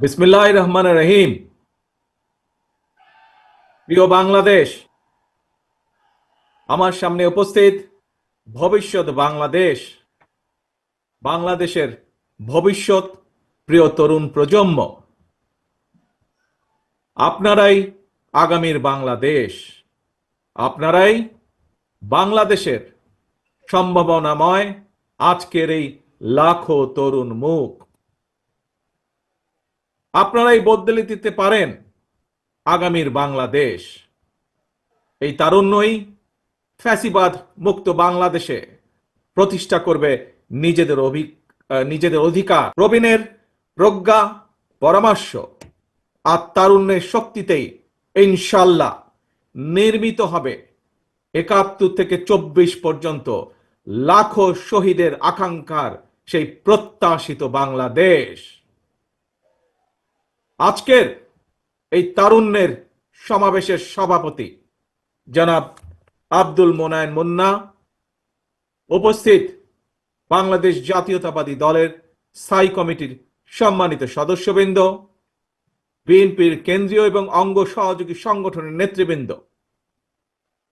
বিসমিল্লাহির রহমানির রহিম। প্রিয় বাংলাদেশ, আমার সামনে উপস্থিত ভবিষ্যৎ বাংলাদেশ, বাংলাদেশের ভবিষ্যৎ প্রিয় তরুণ প্রজন্ম, আপনারাই আগামীর বাংলাদেশ, আপনারাই বাংলাদেশের সম্ভাবনাময় আজকের এই লাখো তরুণ মুখ। আপনারাই বদলে দিতে পারেন আগামীর বাংলাদেশ। এই তারুণ্যই ফ্যাসিবাদ মুক্ত বাংলাদেশে প্রতিষ্ঠা করবে নিজেদের অধিকার। প্রবীণের প্রজ্ঞা, পরামর্শ আর তারুণ্যের শক্তিতেই ইনশাল্লাহ নির্মিত হবে ৭১ থেকে ২৪ পর্যন্ত লাখো শহীদের আকাঙ্ক্ষার সেই প্রত্যাশিত বাংলাদেশ। আজকের এই তারুণ্যের সমাবেশের সভাপতি জনাব আব্দুল মোনায়েন মুন্না, উপস্থিত বাংলাদেশ জাতীয়তাবাদী দলের স্থায়ী কমিটির সম্মানিত সদস্যবৃন্দ, বিএনপির কেন্দ্রীয় এবং অঙ্গ সহযোগী সংগঠনের নেতৃবৃন্দ,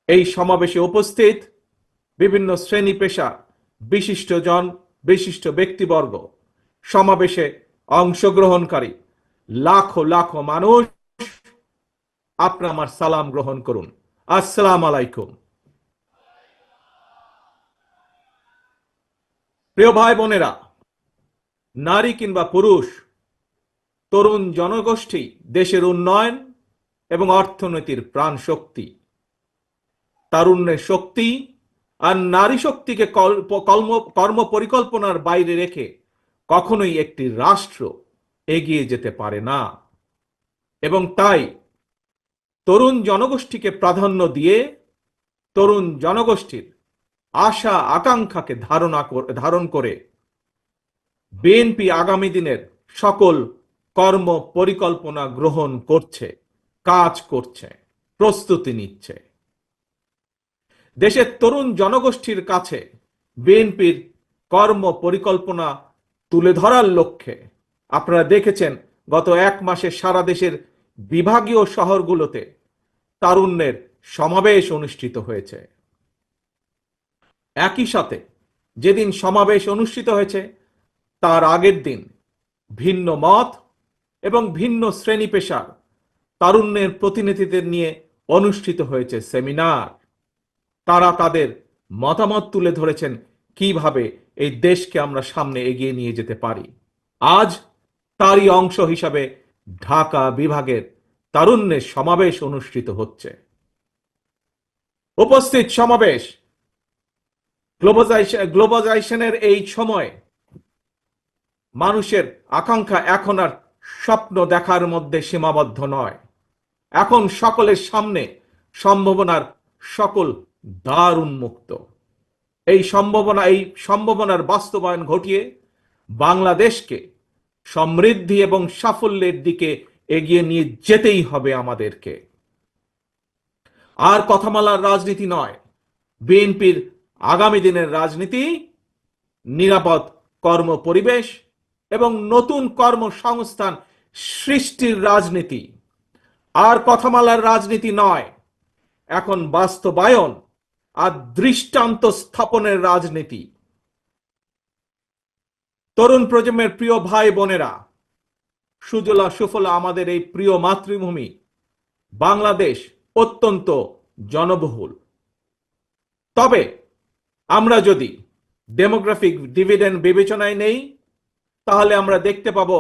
এই সমাবেশে উপস্থিত বিভিন্ন শ্রেণী পেশা বিশিষ্টজন, বিশিষ্ট ব্যক্তিবর্গ, সমাবেশে অংশগ্রহণকারী লাখো লাখো মানুষ, আপনারা আমার সালাম গ্রহণ করুন। আসসালাম আলাইকুম। প্রিয় ভাই বোনেরা, নারী কিংবা পুরুষ, তরুণ জনগোষ্ঠী দেশের উন্নয়ন এবং অর্থনীতির প্রাণ শক্তি। তারুণ্যের শক্তি আর নারী শক্তিকে কর্ম পরিকল্পনার বাইরে রেখে কখনোই একটি রাষ্ট্র এগিয়ে যেতে পারে না। এবং তাই তরুণ জনগোষ্ঠীকে প্রাধান্য দিয়ে তরুণ জনগোষ্ঠীর আশা আকাঙ্ক্ষাকে ধারণ করে বিএনপি আগামী দিনের সকল কর্ম পরিকল্পনা গ্রহণ করছে, কাজ করছে, প্রস্তুতি নিচ্ছে। দেশের তরুণ জনগোষ্ঠীর কাছে বিএনপির কর্ম পরিকল্পনা তুলে ধরার লক্ষ্যে আপনারা দেখেছেন গত এক মাসে সারা দেশের বিভাগীয় শহরগুলোতে তারুণ্যের সমাবেশ অনুষ্ঠিত হয়েছে। একই সাথে যেদিন সমাবেশ অনুষ্ঠিত হয়েছে তার আগের দিন ভিন্ন মত এবং ভিন্ন শ্রেণী পেশার তারুণ্যের প্রতিনিধিদের নিয়ে অনুষ্ঠিত হয়েছে সেমিনার। তারা তাদের মতামত তুলে ধরেছেন কিভাবে এই দেশকে আমরা সামনে এগিয়ে নিয়ে যেতে পারি। আজ তারই অংশ হিসাবে ঢাকা বিভাগের তারুণ্যের সমাবেশ অনুষ্ঠিত হচ্ছে। উপস্থিত সমাবেশ গ্লোবালাইজেশনের এই সময় মানুষের আকাঙ্ক্ষা এখন আর স্বপ্ন দেখার মধ্যে সীমাবদ্ধ নয়। এখন সকলের সামনে সম্ভাবনার সকল দ্বার উন্মুক্ত। এই সম্ভাবনার বাস্তবায়ন ঘটিয়ে বাংলাদেশকে সমৃদ্ধি এবং সাফল্যের দিকে এগিয়ে নিয়ে যেতেই হবে আমাদেরকে। আর কথামালার রাজনীতি নয়, বিএনপির আগামী দিনের রাজনীতি নিরাপদ কর্ম পরিবেশ এবং নতুন কর্মসংস্থান সৃষ্টির রাজনীতি। আর কথামালার রাজনীতি নয়, এখন বাস্তবায়ন আর দৃষ্টান্ত স্থাপনের রাজনীতি। তরুণ প্রজন্মের প্রিয় ভাই বোনেরা, সুজলা সুফলা আমাদের এই প্রিয় মাতৃভূমি বাংলাদেশ অত্যন্ত জনবহুল। তবে আমরা যদি ডেমোগ্রাফিক ডিভিডেন্ড বিবেচনায় নেই, তাহলে আমরা দেখতে পাব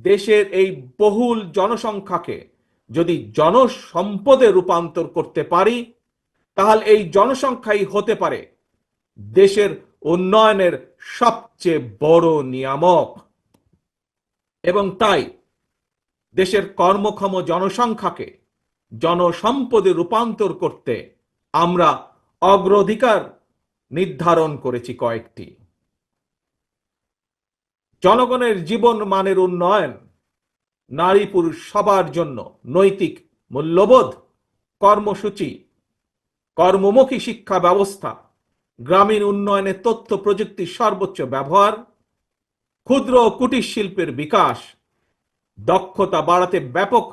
দেশের এই বহুল জনসংখ্যাকে যদি জনসম্পদে রূপান্তর করতে পারি, তাহলে এই জনসংখ্যাই হতে পারে দেশের উন্নয়নের সবচেয়ে বড় নিয়ামক। এবং তাই দেশের কর্মক্ষম জনসংখ্যাকে জনসম্পদে রূপান্তর করতে আমরা অগ্রাধিকার নির্ধারণ করেছি কয়েকটি। জনগণের জীবন মানের উন্নয়ন, নারী পুরুষ সবার জন্য নৈতিক মূল্যবোধ কর্মসূচি, কর্মমুখী শিক্ষা ব্যবস্থা, গ্রামীণ উন্নয়নে তথ্য প্রযুক্তির সর্বোচ্চ ব্যবহার, ক্ষুদ্র ও কুটির শিল্পের বিকাশ, দক্ষতা বাড়াতে ব্যাপক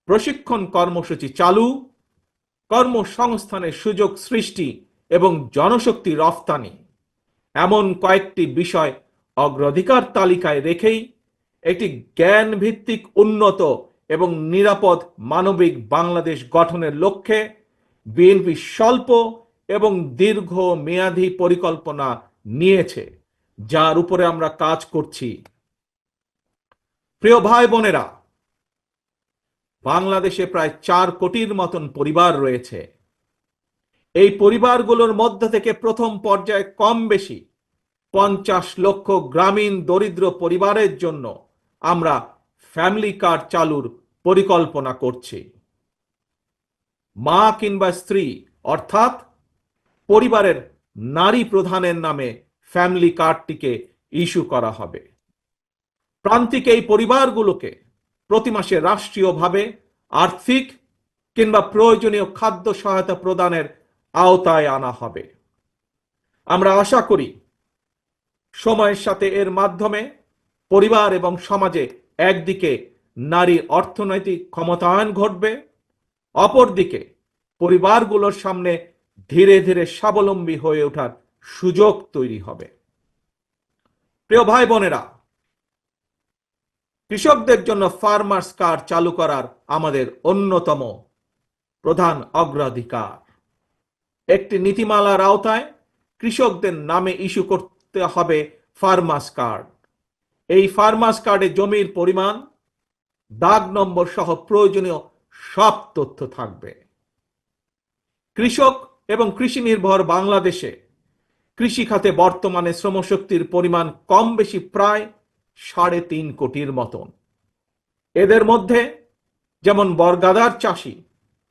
প্রশিক্ষণ কর্মসূচি চালু, কর্মসংস্থানের সুযোগ সৃষ্টি এবং জনশক্তি রফতানি, এমন কয়েকটি বিষয় অগ্রাধিকার তালিকায় রেখেই একটি জ্ঞান ভিত্তিক উন্নত এবং নিরাপদ মানবিক বাংলাদেশ গঠনের লক্ষ্যে বিএনপি স্বল্প এবং দীর্ঘ মেয়াদী পরিকল্পনা নিয়েছে, যার উপরে আমরা কাজ করছি। প্রিয় ভাই বোনেরা, বাংলাদেশে প্রায় 4 কোটির মতন পরিবার রয়েছে। এই পরিবারগুলোর মধ্য থেকে প্রথম পর্যায়ে কম বেশি 50 লক্ষ গ্রামীণ দরিদ্র পরিবারের জন্য আমরা ফ্যামিলি কার্ড চালুর পরিকল্পনা করছি। মা কিংবা স্ত্রী অর্থাৎ পরিবারের নারী প্রধানের নামে ফ্যামিলি কার্ডটিকে ইস্যু করা হবে। প্রান্তিক এই পরিবারগুলোকে প্রতি মাসে রাষ্ট্রীয়ভাবে আর্থিক কিংবা প্রয়োজনীয় খাদ্য সহায়তা প্রদানের আওতায় আনা হবে। আমরা আশা করি সময়ের সাথে এর মাধ্যমে পরিবার এবং সমাজে একদিকে নারীর অর্থনৈতিক ক্ষমতায়ন ঘটবে, অপরদিকে পরিবারগুলোর সামনে ধীরে ধীরে স্বাবলম্বী হয়ে ওঠার সুযোগ তৈরি হবে। প্রিয় ভাই বোনেরা, কৃষকদের জন্য ফার্মার্স কার্ড চালু করার আমাদের অন্যতম প্রধান অগ্রাধিকার। একটি নীতিমালার আওতায় কৃষকদের নামে ইস্যু করতে হবে ফার্মার্স কার্ড। এই ফার্মার্স কার্ডে জমির পরিমাণ, দাগ নম্বর সহ প্রয়োজনীয় সব তথ্য থাকবে। কৃষক এবং কৃষি নির্ভর বাংলাদেশে কৃষি খাতে বর্তমানে শ্রমশক্তির পরিমাণ কম বেশি প্রায় 3.5 কোটির মতন। এদের মধ্যে যেমন বর্গাদার চাষি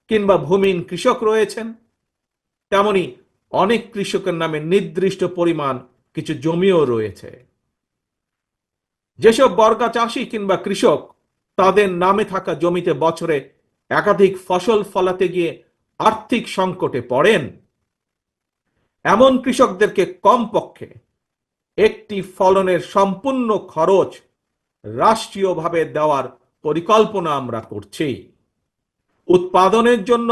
কিংবা ভূমিহীন কৃষক রয়েছেন, তেমনি অনেক কৃষকের নামে নির্দিষ্ট পরিমাণ কিছু জমিও রয়েছে। যেসব বর্গা চাষি কিংবা কৃষক তাদের নামে থাকা জমিতে বছরে একাধিক ফসল ফলাতে গিয়ে আর্থিক সংকটে পড়েন, এমন কৃষকদেরকে কমপক্ষে একটি ফলনের সম্পূর্ণ খরচ রাষ্ট্রীয়ভাবে দেওয়ার পরিকল্পনা আমরা করছি। উৎপাদনের জন্য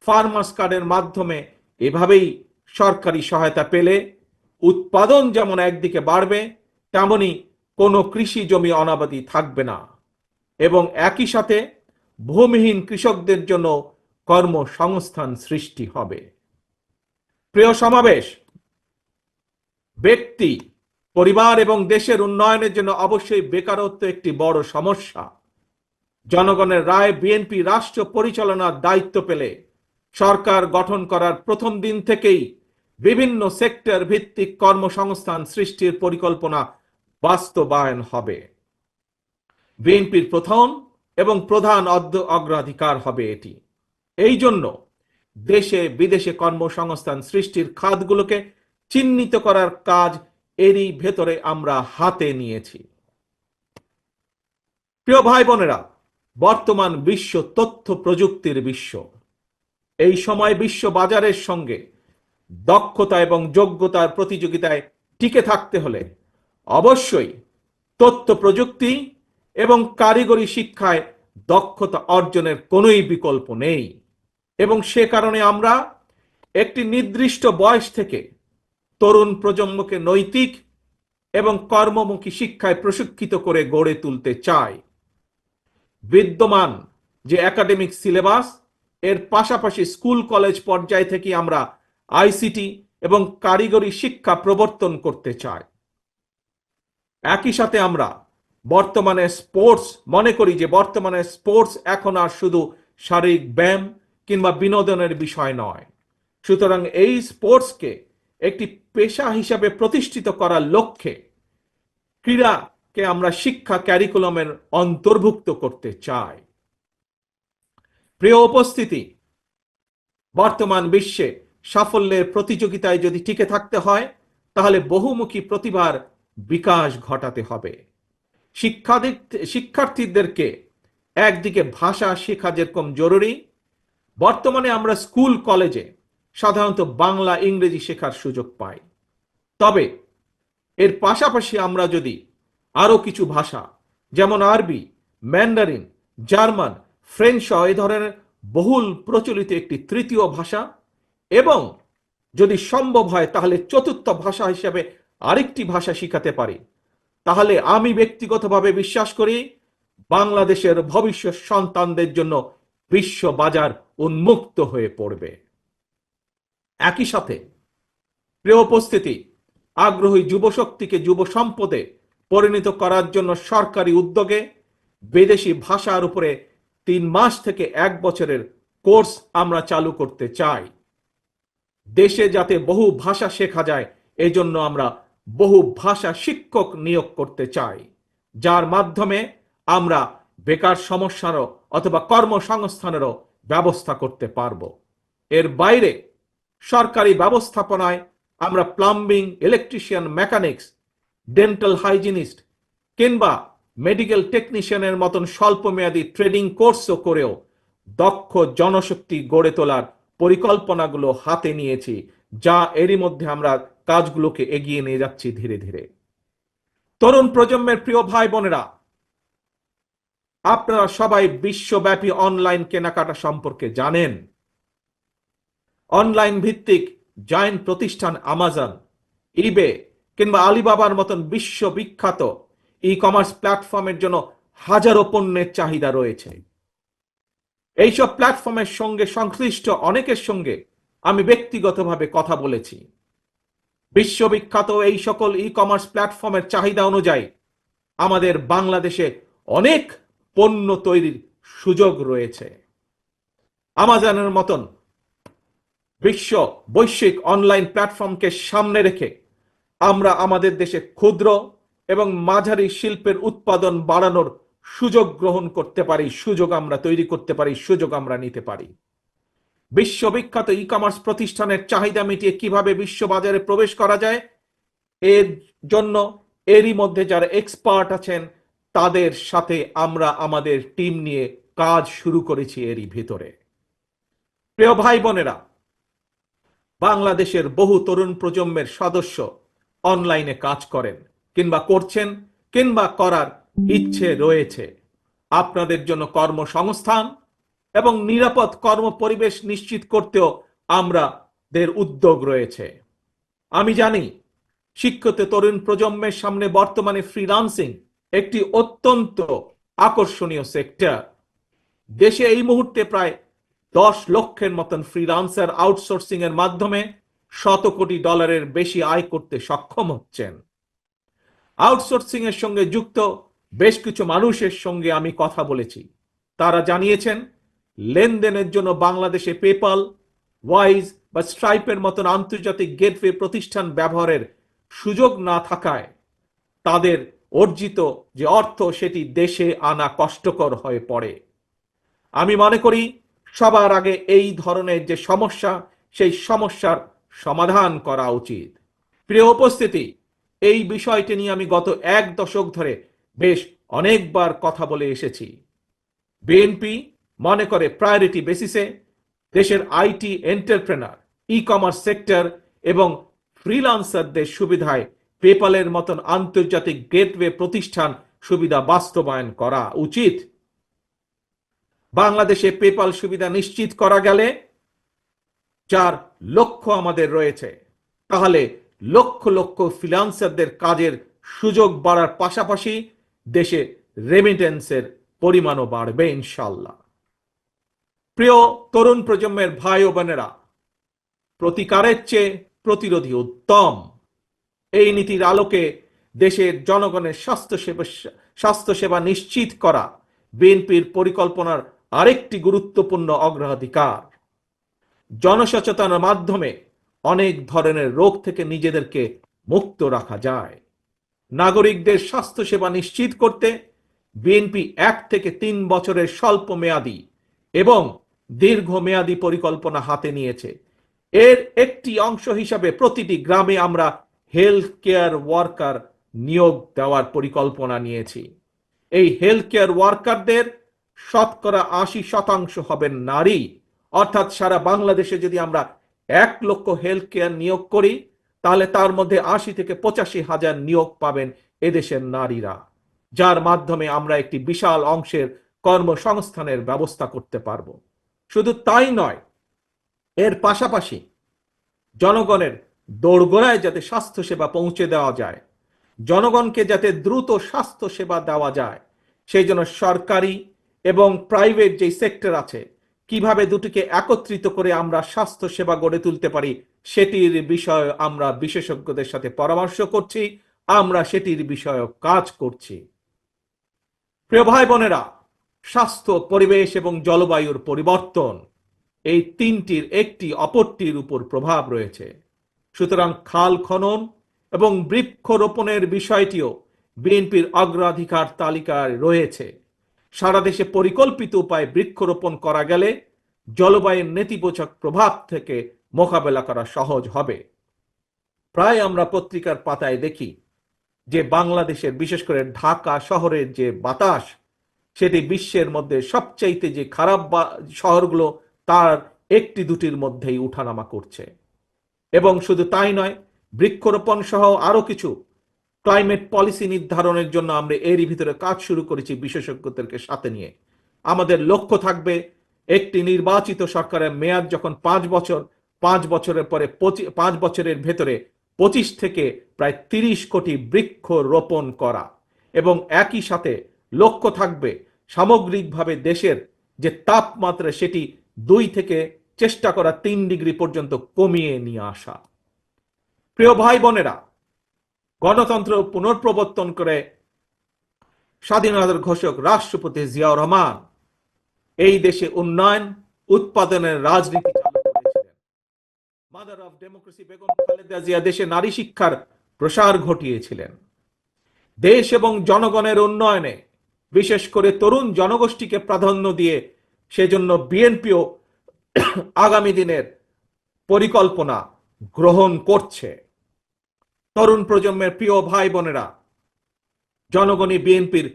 ফার্মার্স কার্ডের মাধ্যমে এভাবেই সরকারি সহায়তা পেলে উৎপাদন যেমন একদিকে বাড়বে, তেমনি কোনো কৃষি জমি অনাবাদি থাকবে না এবং একই সাথে ভূমিহীন কৃষকদের জন্য কর্মসংস্থান সৃষ্টি হবে। প্রিয় সমাবেশ, ব্যক্তি, পরিবার এবং দেশের উন্নয়নের জন্য অবশ্যই বেকারত্ব একটি বড় সমস্যা। জনগণের রায় বিএনপি রাষ্ট্র পরিচালনার দায়িত্ব পেলে সরকার গঠন করার প্রথম দিন থেকেই বিভিন্ন সেক্টর ভিত্তিক কর্মসংস্থান সৃষ্টির পরিকল্পনা বাস্তবায়ন হবে। বিএনপির প্রথম এবং প্রধান অগ্রাধিকার হবে এটি। এই জন্য দেশে বিদেশে কর্মসংস্থান সৃষ্টির খাতগুলোকে চিহ্নিত করার কাজ এরই ভেতরে আমরা হাতে নিয়েছি। প্রিয় ভাই বোনেরা, বর্তমান বিশ্ব তথ্য প্রযুক্তির বিশ্ব। এই সময় বিশ্ব বাজারের সঙ্গে দক্ষতা এবং যোগ্যতার প্রতিযোগিতায় টিকে থাকতে হলে অবশ্যই তথ্য প্রযুক্তি এবং কারিগরি শিক্ষায় দক্ষতা অর্জনের কোনোই বিকল্প নেই এবং সে কারণে আমরা একটি নির্দিষ্ট বয়স থেকে তরুণ প্রজন্মকে নৈতিক এবং কর্মমুখী শিক্ষায় প্রশিক্ষিত করে গড়ে তুলতে চাই। বিদ্যমান যে একাডেমিক সিলেবাস, এর পাশাপাশি স্কুল কলেজ পর্যায় থেকে আমরা আইসিটি এবং কারিগরি শিক্ষা প্রবর্তন করতে চাই। একই সাথে আমরা বর্তমানে মনে করি যে বর্তমানে স্পোর্টস এখন আর শুধু শারীরিক ব্যায়াম কিংবা বিনোদনের বিষয় নয়। সুতরাং এই স্পোর্টসকে একটি পেশা হিসাবে প্রতিষ্ঠিত করার লক্ষ্যে ক্রীড়াকে আমরা শিক্ষা ক্যারিকুলামের অন্তর্ভুক্ত করতে চাই। প্রিয় উপস্থিতি, বর্তমান বিশ্বে সাফল্যের প্রতিযোগিতায় যদি টিকে থাকতে হয় তাহলে বহুমুখী প্রতিভার বিকাশ ঘটাতে হবে। শিক্ষার্থীদেরকে একদিকে ভাষা শেখা যেরকম জরুরি, বর্তমানে আমরা স্কুল কলেজে সাধারণত বাংলা ইংরেজি শেখার সুযোগ পাই। তবে এর পাশাপাশি আমরা যদি আরো কিছু ভাষা যেমন আরবি, ম্যান্ডারিন, জার্মান, ফ্রেঞ্চ সহ এই ধরনের বহুল প্রচলিত একটি তৃতীয় ভাষা, এবং যদি সম্ভব হয় তাহলে চতুর্থ ভাষা হিসেবে আরেকটি ভাষা শিখাতে পারি, তাহলে আমি ব্যক্তিগতভাবে বিশ্বাস করি বাংলাদেশের ভবিষ্যৎ সন্তানদের জন্য বিশ্ব বাজার উন্মুক্ত হয়ে পড়বে। একই সাথে প্রিয় উপস্থিতি, আগ্রহী যুবশক্তিকে যুব সম্পদে পরিণত করার জন্য সরকারি উদ্যোগে বিদেশি ভাষার উপরে 3 মাস থেকে 1 বছরের কোর্স আমরা চালু করতে চাই। দেশে যাতে বহু ভাষা শেখা যায় এজন্য আমরা বহু ভাষা শিক্ষক নিয়োগ করতে চাই, যার মাধ্যমে আমরা বেকার সমস্যারও অথবা কর্মসংস্থানেরও ব্যবস্থা করতে পারব। এর বাইরে সরকারি ব্যবস্থাপনায় আমরা plumbing, electrician, mechanics, dental hygienist কিংবা মেডিকেল টেকনিশিয়ানের মতন স্বল্পমেয়াদী ট্রেনিং কোর্সও করেও দক্ষ জনশক্তি গড়ে তোলার পরিকল্পনাগুলো হাতে নিয়েছি, যা এরই মধ্যে আমরা কাজগুলোকে এগিয়ে নিয়ে যাচ্ছি ধীরে ধীরে। তরুণ প্রজন্মের প্রিয় ভাই বোনেরা, আপনারা সবাই বিশ্বব্যাপী অনলাইন কেনাকাটা সম্পর্কে জানেন। অনলাইন ভিত্তিক জায়ান্ট প্রতিষ্ঠান আমাজন, ইবে কিংবা আলিবাবার মতন বিশ্ববিখ্যাত ই কমার্স প্ল্যাটফর্মের জন্য হাজারো পণ্যের চাহিদা রয়েছে। এইসব প্ল্যাটফর্মের সঙ্গে সংশ্লিষ্ট অনেকের সঙ্গে আমি ব্যক্তিগতভাবে কথা বলেছি। বিশ্ববিখ্যাত এই সকল ই কমার্স প্ল্যাটফর্মের চাহিদা অনুযায়ী আমাদের বাংলাদেশে অনেক পণ্য তৈরির সুযোগ রয়েছে। আমাজনের মতন বৈশ্বিক অনলাইন প্ল্যাটফর্মকে সামনে রেখে আমরা আমাদের দেশে ক্ষুদ্র এবং মাঝারি শিল্পের উৎপাদন বাড়ানোর সুযোগ গ্রহণ করতে পারি, সুযোগ আমরা তৈরি করতে পারি, সুযোগ আমরা নিতে পারি। বিশ্ববিখ্যাত ই কমার্স প্রতিষ্ঠানের চাহিদা মিটিয়ে কিভাবে বিশ্ববাজারে প্রবেশ করা যায়, এর জন্য এরই মধ্যে যারা এক্সপার্ট আছেন তাদের সাথে আমরা আমাদের টিম নিয়ে কাজ শুরু করেছি এরই ভিতরে। প্রিয় ভাই বোনেরা, বাংলাদেশের বহু তরুণ প্রজন্মের সদস্য অনলাইনে কাজ করেন কিংবা করছেন কিংবা করার ইচ্ছে রয়েছে। আপনাদের জন্য কর্মসংস্থান এবং নিরাপদ কর্ম পরিবেশ নিশ্চিত করতেও আমাদের উদ্যোগ রয়েছে। আমি জানি শিক্ষিত তরুণ প্রজন্মের সামনে বর্তমানে ফ্রিল্যান্সিং একটি অত্যন্ত আকর্ষণীয় সেক্টর। দেশে এই মুহূর্তে প্রায় 10 লক্ষের মতন ফ্রিল্যান্সার আউটসোর্সিং এর মাধ্যমে $100 কোটি বেশি আয় করতে সক্ষম হচ্ছেন। আউটসোর্সিং এর সঙ্গে যুক্ত বেশ কিছু মানুষের সঙ্গে আমি কথা বলেছি। তারা জানিয়েছেন লেনদেনের জন্য বাংলাদেশে পেপাল, ওয়াইজ বা স্ট্রাইপের মতন আন্তর্জাতিক গেটওয়ে প্রতিষ্ঠান ব্যবহারের সুযোগ না থাকায় তাদের অর্জিত যে অর্থ সেটি দেশে আনা কষ্টকর হয়ে পড়ে। আমি মনে করি সবার আগে এই ধরনের যে সমস্যা, সেই সমস্যার সমাধান করা উচিত। প্রিয় উপস্থিতি, এই বিষয়টি নিয়ে আমি গত 1 দশক ধরে বেশ অনেকবার কথা বলে এসেছি। বিএনপি মনে করে প্রায়োরিটি বেসিসে দেশের IT entrepreneur, e commerce sector এবং ফ্রিল্যান্সারদের সুবিধায় পেপালের মতন আন্তর্জাতিক গেটওয়ে প্রতিষ্ঠান সুবিধা বাস্তবায়ন করা উচিত। বাংলাদেশে পেপাল সুবিধা নিশ্চিত করা গেলে, যার লক্ষ্য আমাদের রয়েছে, তাহলে লক্ষ লক্ষ ফ্রিল্যান্সারদের কাজের সুযোগ বাড়ার পাশাপাশি দেশে রেমিটেন্সের পরিমাণও বাড়বে ইনশাআল্লাহ। প্রিয় তরুণ প্রজন্মের ভাই ও বোনেরা, প্রতিকারের চেয়ে প্রতিরোধী উত্তম। এই নীতির আলোকে দেশের জনগণের স্বাস্থ্যসেবা নিশ্চিত করা বিএনপির পরিকল্পনার আরেকটি গুরুত্বপূর্ণ অগ্রাধিকার। জনসচেতনার মাধ্যমে অনেক ধরনের রোগ থেকে নিজেদেরকে মুক্ত রাখা যায়। নাগরিকদের স্বাস্থ্যসেবা নিশ্চিত করতে বিএনপি 1 থেকে 3 বছরের স্বল্প মেয়াদী এবং দীর্ঘমেয়াদী পরিকল্পনা হাতে নিয়েছে। এর একটি অংশ হিসাবে প্রতিটি গ্রামে আমরা হেলথ কেয়ার ওয়ার্কার নিয়োগ দেওয়ার পরিকল্পনা নিয়েছি। এই হেলথ কেয়ার ওয়ার্কারদের 80% হবেন নারী। অর্থাৎ সারা বাংলাদেশে যদি আমরা 1 লক্ষ হেলথ কেয়ার নিয়োগ করি, তাহলে তার মধ্যে 80 থেকে 85 হাজার নিয়োগ পাবেন এদেশের নারীরা। যার মাধ্যমে আমরা একটি বিশাল অংশের কর্মসংস্থানের ব্যবস্থা করতে পারব। শুধু তাই নয়, এর পাশাপাশি জনগণের দোরগোড়ায় যাতে স্বাস্থ্যসেবা পৌঁছে দেওয়া যায়, জনগণকে যাতে দ্রুত স্বাস্থ্যসেবা দেওয়া যায়, সেই জন্য সরকারি এবং প্রাইভেট যে সেক্টর আছে, কিভাবে দুটিকে একত্রিত করে আমরা স্বাস্থ্যসেবা গড়ে তুলতে পারি সেটির বিষয়ে আমরা বিশেষজ্ঞদের সাথে পরামর্শ করছি, আমরা সেটির বিষয়ে কাজ করছি। প্রিয় ভাই বোনেরা, স্বাস্থ্য, পরিবেশ এবং জলবায়ুর পরিবর্তন, এই তিনটির একটি অপরটির উপর প্রভাব রয়েছে। সুতরাং খাল খনন এবং বৃক্ষরোপণের বিষয়টিও বিএনপির অগ্রাধিকার তালিকায় রয়েছে। সারা দেশে পরিকল্পিত উপায়ে বৃক্ষরোপণ করা গেলে জলবায়ুর নেতিবাচক প্রভাব থেকে মোকাবেলা করা সহজ হবে। প্রায় আমরা পত্রিকার পাতায় দেখি যে বাংলাদেশের, বিশেষ করে ঢাকা শহরের যে বাতাস, সেটি বিশ্বের মধ্যে সবচাইতে যে খারাপ শহরগুলো তার একটি দুটির মধ্যেই উঠানামা করছে। এবং শুধু তাই নয়, বৃক্ষরোপণ সহ আরো কিছু ক্লাইমেট পলিসি নির্ধারণের জন্য আমরা এরই ভিতরে কাজ শুরু করেছি বিশেষজ্ঞদেরকে সাথে নিয়ে। আমাদের লক্ষ্য থাকবে একটি নির্বাচিত সরকারের মেয়াদ যখন 5 বছর, 5 বছরের পরে 5 বছরের ভেতরে 25 থেকে প্রায় 30 কোটি বৃক্ষ রোপণ করা, এবং একই সাথে লক্ষ্য থাকবে সামগ্রিকভাবে দেশের যে তাপমাত্রা সেটি 2 থেকে চেষ্টা করা 3 ডিগ্রি পর্যন্ত কমিয়ে নিয়ে আসা। প্রিয় ভাই বোনেরা, গণতন্ত্র পুনঃপ্রবর্তন করে স্বাধীনতার ঘোষক রাষ্ট্রপতি জিয়াউর রহমান এই দেশে উন্নয়ন উৎপাদনের রাজনীতি চালু করেছিলেন। Mother of democracy Begum Khaleda Zia দেশে নারী শিক্ষার প্রসার ঘটিয়েছিলেন। দেশ এবং জনগণের উন্নয়নে বিশেষ করে তরুণ জনগোষ্ঠীকে প্রাধান্য দিয়ে সেজন্য বিএনপিও আগামী দিনের পরিকল্পনা গ্রহণ করছে। তরুণ প্রজন্মের প্রিয় ভাই বোনেরা, জনগণই বিএনপির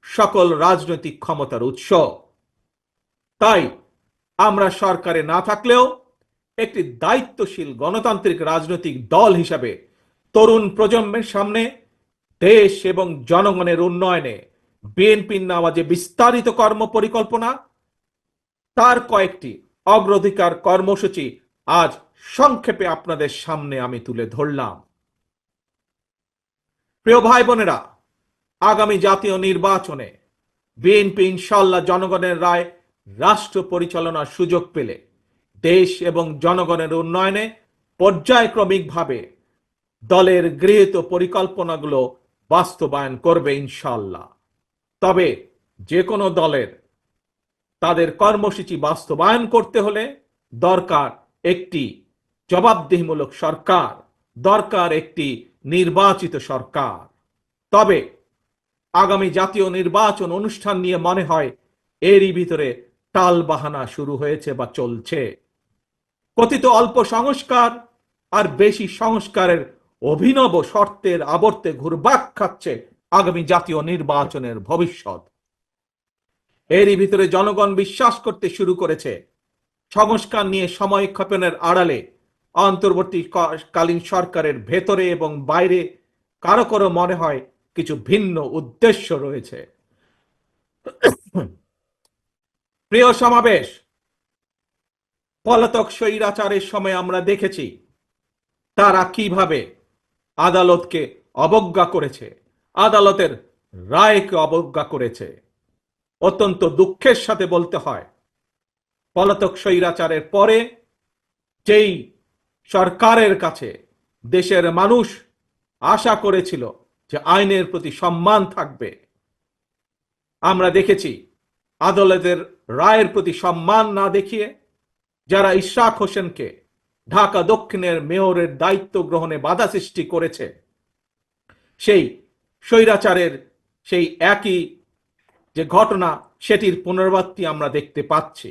সকল রাজনৈতিক ক্ষমতার উৎস। তাই আমরা সরকারে না থাকলেও একটি দায়িত্বশীল গণতান্ত্রিক রাজনৈতিক দল হিসাবে তরুণ প্রজন্মের সামনে দেশ এবং জনগণের উন্নয়নে বিএনপির নেওয়া যে বিস্তারিত কর্ম পরিকল্পনা, তার কয়েকটি অগ্রাধিকার কর্মসূচি আজ সংক্ষেপে আপনাদের সামনে আমি তুলে ধরলাম। প্রিয় ভাই বোনেরা, আগামী জাতীয় নির্বাচনে বিএনপি ইনশাআল্লাহ জনগণের রায় রাষ্ট্র পরিচালনার সুযোগ পেলে দেশ এবং জনগণের উন্নয়নে পর্যায়ক্রমিকভাবে দলের গৃহীত পরিকল্পনাগুলো বাস্তবায়ন করবে ইনশাআল্লাহ। তবে যে কোনো দলের তাদের কর্মসূচি বাস্তবায়ন করতে হলে দরকার একটি জবাবদিহিমূলক সরকার, দরকার একটি নির্বাচিত সরকার। তবে আগামী জাতীয় নির্বাচন অনুষ্ঠান নিয়ে মনে হয় এরই ভিতরে টালবাহানা শুরু হয়েছে বা চলছে। কথিত অল্প সংস্কার আর বেশি সংস্কারের অভিনব শর্তের আবর্তে ঘুরপাক খাচ্ছে আগামী জাতীয় নির্বাচনের ভবিষ্যৎ। এরই ভিতরে জনগণ বিশ্বাস করতে শুরু করেছে সংস্কার নিয়ে সময়ক্ষেপণের আড়ালে অন্তর্বর্তীকালীন সরকারের ভেতরে এবং বাইরে কারো কারো মনে হয় কিছু ভিন্ন উদ্দেশ্য রয়েছে। প্রিয় সমাবেশ, পলাতক স্বৈরাচারের সময় আমরা দেখেছি তারা কিভাবে আদালতকে অবজ্ঞা করেছে, আদালতের রায়কে অবজ্ঞা করেছে। অত্যন্ত দুঃখের সাথে বলতে হয়, পলাতক স্বৈরাচারের পরে যেই সরকারের কাছে দেশের মানুষ আশা করেছিল যে আইনের প্রতি সম্মান থাকবে, আমরা দেখেছি আদালতের রায়ের প্রতি সম্মান না দেখিয়ে যারা ইশরাক হোসেনকে ঢাকা দক্ষিণের মেয়রের দায়িত্ব গ্রহণে বাধা সৃষ্টি করেছে, সেই স্বৈরাচারের সেই একই যে ঘটনা সেটির পুনরাবৃত্তি আমরা দেখতে পাচ্ছি।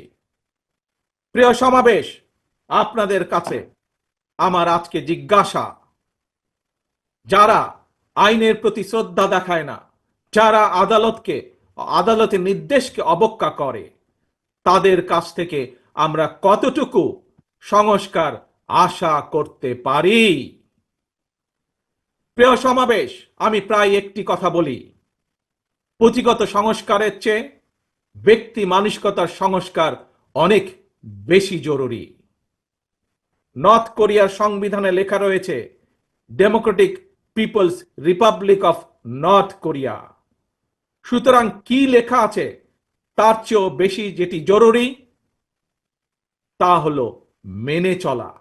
প্রিয় সমাবেশ, আপনাদের কাছে আমার আজকে জিজ্ঞাসা, যারা আইনের প্রতি শ্রদ্ধা দেখায় না, যারা আদালতের নির্দেশকে অবজ্ঞা করে, তাদের কাছ থেকে আমরা কতটুকু সংস্কার আশা করতে পারি? প্রিয় সমাবেশ, আমি প্রায় একটি কথা বলি, পুঁথিগত সংস্কারের চেয়ে ব্যক্তি মানসিকতার সংস্কার অনেক বেশি জরুরি। নর্থ কোরিয়ার সংবিধানে লেখা রয়েছে Democratic People's Republic of North Korea. সুতরাং কি লেখা আছে তার চেয়েও বেশি যেটি জরুরি তা হলো মেনে চলা।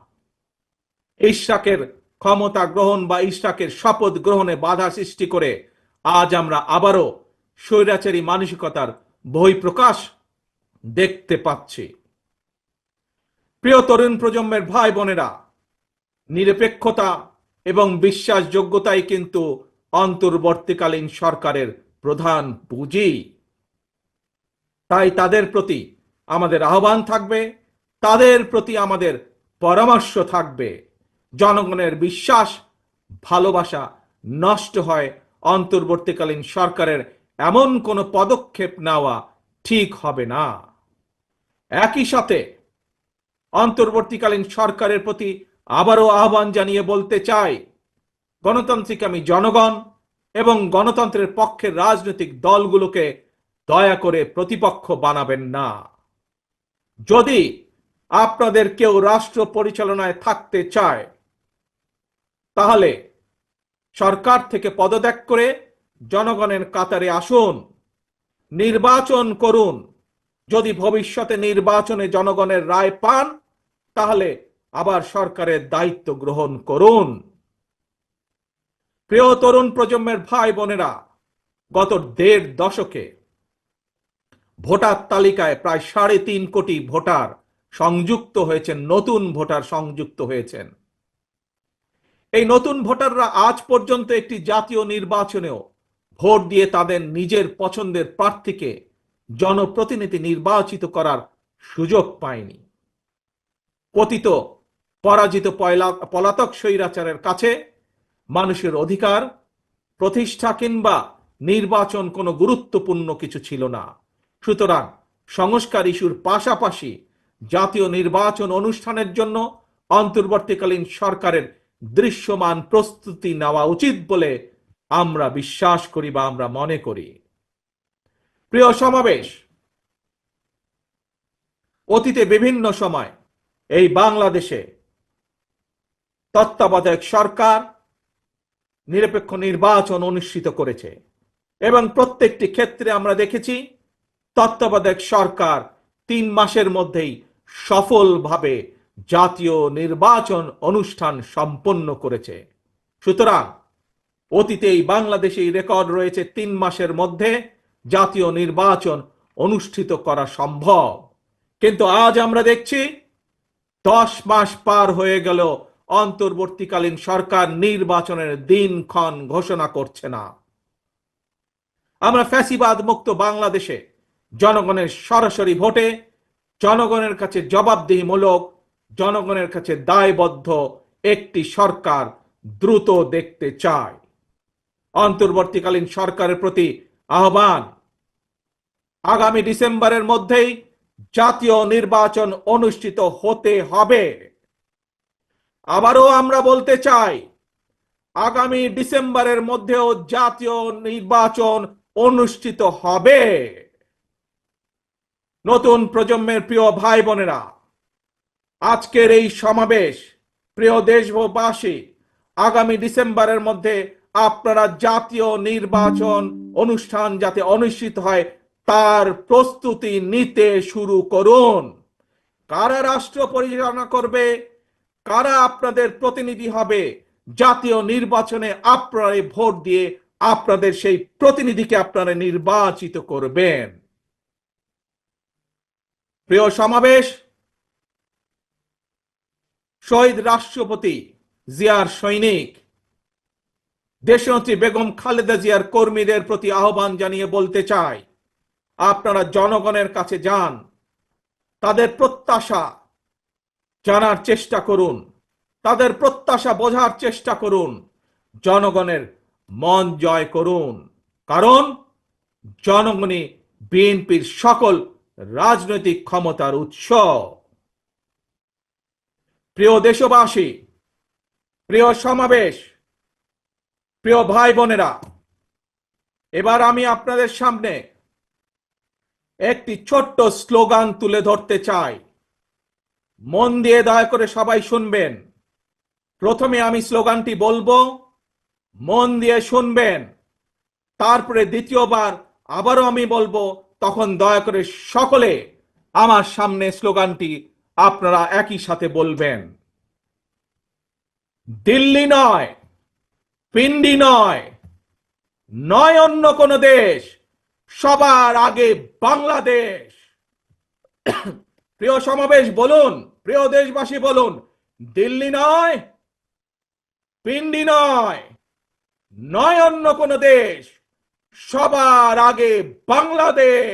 ইশরাকের ক্ষমতা গ্রহণ বা ইশরাকের শপথ গ্রহণে বাধা সৃষ্টি করে আজ আমরা আবারও স্বৈরাচারী মানসিকতার বহিঃপ্রকাশ দেখতে পাচ্ছি। প্রিয় তরুণ প্রজন্মের ভাই বোনেরা, নিরপেক্ষতা এবং বিশ্বাসযোগ্যতাই কিন্তু অন্তর্বর্তীকালীন সরকারের প্রধান পুঁজি। তাই তাদের প্রতি আমাদের আহ্বান থাকবে, তাদের প্রতি আমাদের পরামর্শ থাকবে। জনগণের বিশ্বাস ভালোবাসা নষ্ট হয় অন্তর্বর্তীকালীন সরকারের এমন কোনো পদক্ষেপ নেওয়া ঠিক হবে না। একই সাথে অন্তর্বর্তীকালীন সরকারের প্রতি আবারও আহ্বান জানিয়ে বলতে চাই, গণতান্ত্রিক আমি জনগণ এবং গণতন্ত্রের পক্ষের রাজনৈতিক দলগুলোকে দয়া করে প্রতিপক্ষ বানাবেন না। যদি আপনাদের কেউ রাষ্ট্র পরিচালনায় থাকতে চায় তাহলে সরকার থেকে পদত্যাগ করে জনগণের কাতারে আসুন, নির্বাচন করুন। যদি ভবিষ্যতে নির্বাচনে জনগণের রায় পান তাহলে আবার সরকারের দায়িত্ব গ্রহণ করুন। প্রিয় তরুণ প্রজন্মের ভাই বোনেরা, গত ১.৫ দশকে ভোটার তালিকায় প্রায় ৩.৫ কোটি ভোটার সংযুক্ত হয়েছেন, নতুন ভোটার সংযুক্ত হয়েছেন। এই নতুন ভোটাররা আজ পর্যন্ত একটি জাতীয় নির্বাচনেও ভোট দিয়ে তাদের নিজের পছন্দের প্রার্থীকে জনপ্রতিনিধি নির্বাচিত করার সুযোগ পায়নি। পতিত পরাজিত পলাতক স্বৈরাচারের কাছে মানুষের অধিকার প্রতিষ্ঠা কিংবা নির্বাচন কোনো গুরুত্বপূর্ণ কিছু ছিল না। সুতরাং সংস্কার ইস্যুর পাশাপাশি জাতীয় নির্বাচন অনুষ্ঠানের জন্য অন্তর্বর্তীকালীন সরকারের দৃশ্যমান প্রস্তুতি নেওয়া উচিত বলে আমরা বিশ্বাস করি বা আমরা মনে করি। প্রিয় সমাবেশ, অতীতে বিভিন্ন সময় এই বাংলাদেশে তত্ত্বাবধায়ক সরকার নিরপেক্ষ নির্বাচন অনুষ্ঠিত করেছে এবং প্রত্যেকটি ক্ষেত্রে আমরা দেখেছি তত্ত্বাবধায়ক সরকার ৩ মাসের মধ্যেই সফলভাবে জাতীয় নির্বাচন অনুষ্ঠান সম্পন্ন করেছে। সুতরাং অতীতে এই বাংলাদেশে রেকর্ড রয়েছে ৩ মাসের মধ্যে জাতীয় নির্বাচন অনুষ্ঠিত করা সম্ভব। কিন্তু আজ আমরা দেখছি ১০ মাস পার হয়ে গেল, অন্তর্বর্তীকালীন সরকার নির্বাচনের দিনক্ষণ ঘোষণা করছে না। আমরা ফ্যাসিবাদ মুক্ত বাংলাদেশে জনগণের সরাসরি ভোটে জনগণের কাছে জবাবদিহিমূলক, জনগণের কাছে দায়বদ্ধ একটি সরকার দ্রুত দেখতে চায়। অন্তর্বর্তীকালীন সরকারের প্রতি আহ্বান, আগামী ডিসেম্বরের মধ্যেই জাতীয় নির্বাচন অনুষ্ঠিত হতে হবে। আবারও আমরা বলতে চাই, আগামী ডিসেম্বরের মধ্যেও জাতীয় নির্বাচন অনুষ্ঠিত হবে। নতুন প্রজন্মের প্রিয় ভাই বোনেরা, আজকের এই সমাবেশ, প্রিয় দেশবাসী, আগামী ডিসেম্বরের মধ্যে আপনারা জাতীয় নির্বাচন অনুষ্ঠান যাতে অনুষ্ঠিত হয় তার প্রস্তুতি নিতে শুরু করুন। কারা রাষ্ট্র পরিচালনা করবে, কারা আপনাদের প্রতিনিধি হবে, জাতীয় নির্বাচনে আপনারা ভোট দিয়ে আপনাদের সেই প্রতিনিধিকে আপনারা নির্বাচিত করবেন। প্রিয় সমাবেশ, শহীদ রাষ্ট্রপতি জিয়ার সৈনিক দেশনেত্রী বেগম খালেদা জিয়ার কর্মীদের প্রতি আহ্বান জানিয়ে বলতে চাই, আপনারা জনগণের কাছে যান, তাদের প্রত্যাশা জানার চেষ্টা করুন, তাদের প্রত্যাশা বোঝার চেষ্টা করুন, জনগণের মন জয় করুন। কারণ জনগণই বিএনপির সকল রাজনৈতিক ক্ষমতার উৎস। প্রিয় দেশবাসী, প্রিয় সমাবেশ, প্রিয় ভাই বোনেরা, এবার আমি আপনাদের সামনে একটি ছোট্ট স্লোগান তুলে ধরতে চাই। মন দিয়ে দয়া করে সবাই শুনবেন। প্রথমে আমি স্লোগানটি বলবো, মন দিয়ে শুনবেন। তারপরে দ্বিতীয়বার আবারও আমি বলবো, তখন দয়া করে সকলে আমার সামনে স্লোগানটি আপনারা একই সাথে বলবেন। দিল্লি নয়, পিন্ডি নয়, নয় অন্য কোন দেশ, সবার আগে বাংলাদেশ। প্রিয় সমাবেশ বলুন, প্রিয় দেশবাসী বলুন, দিল্লি নয়, পিন্ডি নয়, নয় অন্য কোন দেশ, সবার আগে বাংলাদেশ।